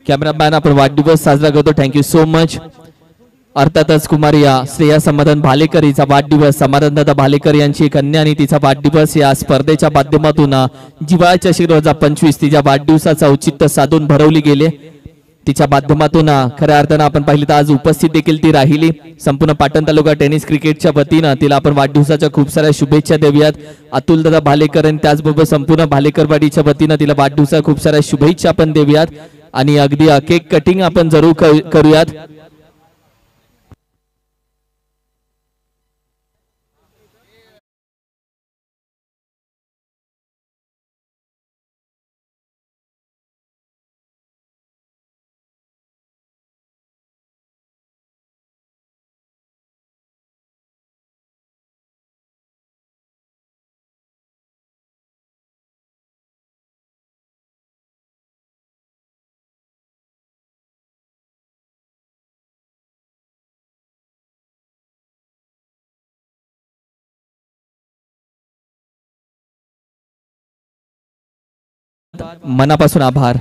Cameraman आपण वाढदिवस साजरा करतो, थँक्यू सो मच। अर्थातच कुमारिया श्रेया समाधान भालेकर हिचा वाढदिवस, समाधानदादा भालेकर यांची कन्या आणि तिचा वाढदिवस या स्पर्धेच्या माध्यमातून जिव्हाळा चषक 2025 तिच्या वाढदिवसाचा औचित्य साधून भरवली गेले। तिच्या माध्यमातून खऱ्या अर्थानं आपण पाहिलं तर आज उपस्थित देखील ती राहिली। संपूर्ण पाटण तालुका टेनिस क्रिकेटच्या वतीनं तिला आपण वाढदिवसाच्या खूप साऱ्या शुभेच्छा देऊयात। अतुल दादा भालेकर आणि त्याचबरोबर संपूर्ण भालेकरवाडीच्या वतीनं तिला वाढदिवसाच्या खूप साऱ्या शुभेच्छा आपण देऊयात आणि अगदी केक कटिंग आपण जरूर करूयात। मनापासून आभार।